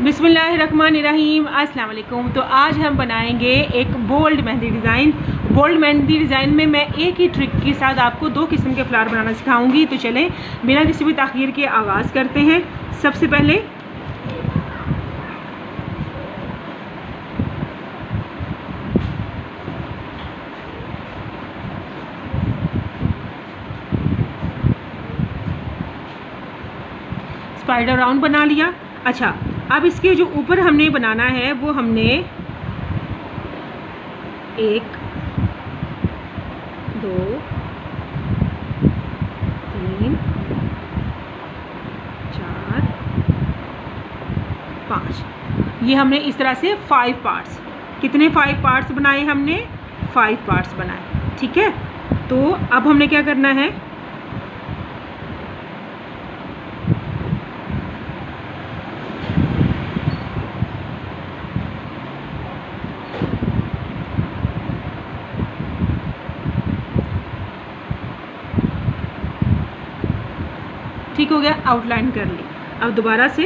बिस्मिल्लाहिर्रहमानिर्रहीम, अस्सलाम वालेकुम। तो आज हम बनाएंगे एक bold mehndi design. Bold mehndi design में मैं एक ही ट्रिक के साथ आपको दो किस्म के फ्लावर बनाना सिखाऊंगी। तो चलें बिना किसी भी ताख़ीर के आगाज़ करते हैं। सबसे पहले स्पाइडर राउंड बना लिया। अच्छा, अब इसके जो ऊपर हमने बनाना है वो हमने 1 2 3 4 5 ये हमने इस तरह से 5 पार्ट्स, कितने 5 पार्ट्स बनाए हमने? 5 पार्ट्स बनाए। ठीक है, तो अब हमने क्या करना है, ठीक हो गया, आउटलाइन कर ली। अब दोबारा से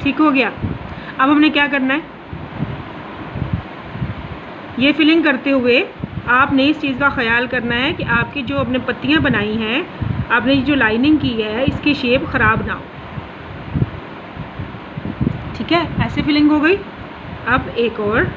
ठीक हो गया। अब हमने क्या करना है, ये फिलिंग करते हुए आपने इस चीज़ का ख्याल करना है कि आपकी जो आपने पत्तियां बनाई हैं, आपने जो लाइनिंग की है, इसकी शेप ख़राब ना हो। ठीक है, ऐसे फिलिंग हो गई। अब एक और,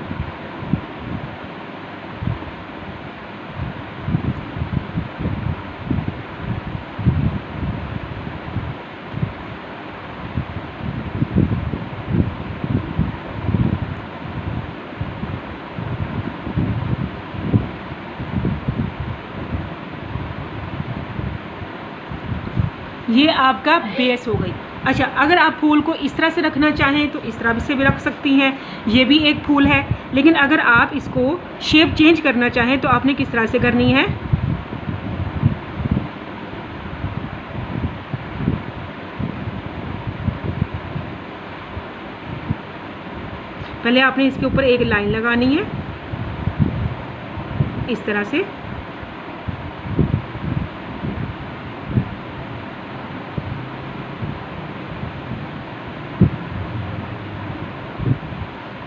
ये आपका बेस हो गई। अच्छा, अगर आप फूल को इस तरह से रखना चाहें तो इस तरह से भी रख सकती हैं, ये भी एक फूल है। लेकिन अगर आप इसको शेप चेंज करना चाहें तो आपने किस तरह से करनी है, पहले आपने इसके ऊपर एक लाइन लगानी है इस तरह से।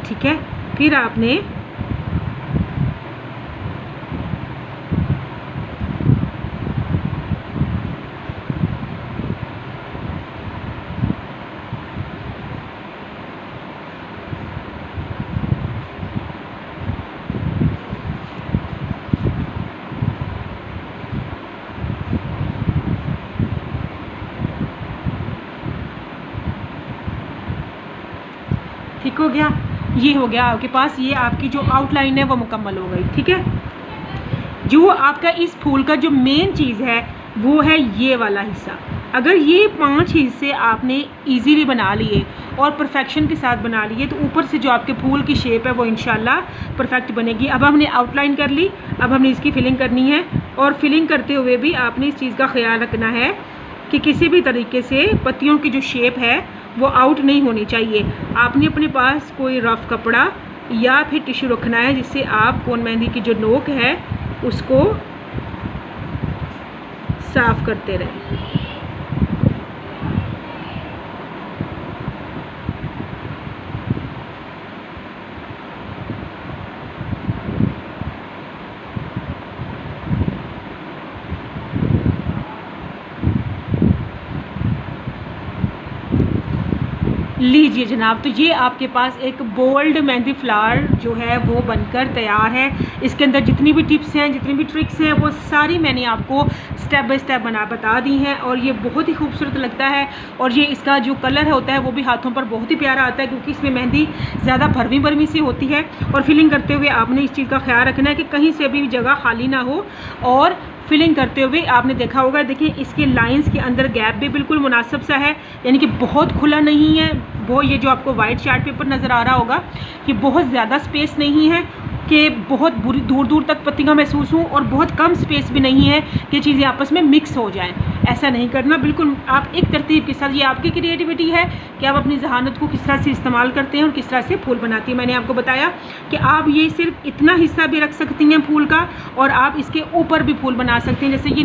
ठीक है, फिर आपने ठीक हो गया, ये हो गया आपके पास, ये आपकी जो आउटलाइन है वो मुकम्मल हो गई। ठीक है, जो आपका इस फूल का जो मेन चीज़ है वो है ये वाला हिस्सा। अगर ये 5 हिस्से आपने इजीली बना लिए और परफेक्शन के साथ बना लिए तो ऊपर से जो आपके फूल की शेप है वो इंशाल्लाह परफेक्ट बनेगी। अब हमने आउटलाइन कर ली, अब हमने इसकी फिलिंग करनी है। और फिलिंग करते हुए भी आपने इस चीज़ का ख्याल रखना है कि किसी भी तरीके से पत्तियों की जो शेप है वो आउट नहीं होनी चाहिए। आपने अपने पास कोई रफ़ कपड़ा या फिर टिश्यू रखना है जिससे आप कोन मेहंदी की जो नोक है उसको साफ़ करते रहें। लीजिए जनाब, तो ये आपके पास एक बोल्ड मेहंदी फ्लावर जो है वो बनकर तैयार है। इसके अंदर जितनी भी टिप्स हैं, जितनी भी ट्रिक्स हैं, वो सारी मैंने आपको स्टेप बाय स्टेप बता दी हैं। और ये बहुत ही खूबसूरत लगता है। और ये इसका जो कलर होता है वो भी हाथों पर बहुत ही प्यारा आता है, क्योंकि इसमें मेहंदी ज़्यादा भरवी भरवी सी होती है। और फिलिंग करते हुए आपने इस चीज़ का ख्याल रखना है कि कहीं से भी जगह खाली ना हो। और फिलिंग करते हुए आपने देखा होगा, देखिए इसके लाइंस के अंदर गैप भी बिल्कुल मुनासिब सा है, यानी कि बहुत खुला नहीं है। वो ये जो आपको वाइट चार्ट पेपर नज़र आ रहा होगा, ये बहुत ज़्यादा स्पेस नहीं है कि बहुत बुरी दूर दूर तक पत्तियाँ महसूस हों और बहुत कम स्पेस भी नहीं है कि चीज़ें आपस में मिक्स हो जाएं। ऐसा नहीं करना, बिल्कुल आप एक तरतीब के साथ, ये आपकी क्रिएटिविटी है कि आप अपनी जहानत को किस तरह से इस्तेमाल करते हैं और किस तरह से फूल बनाती हैं। मैंने आपको बताया कि आप ये सिर्फ इतना हिस्सा भी रख सकती हैं फूल का और आप इसके ऊपर भी फूल बना सकते हैं, जैसे ये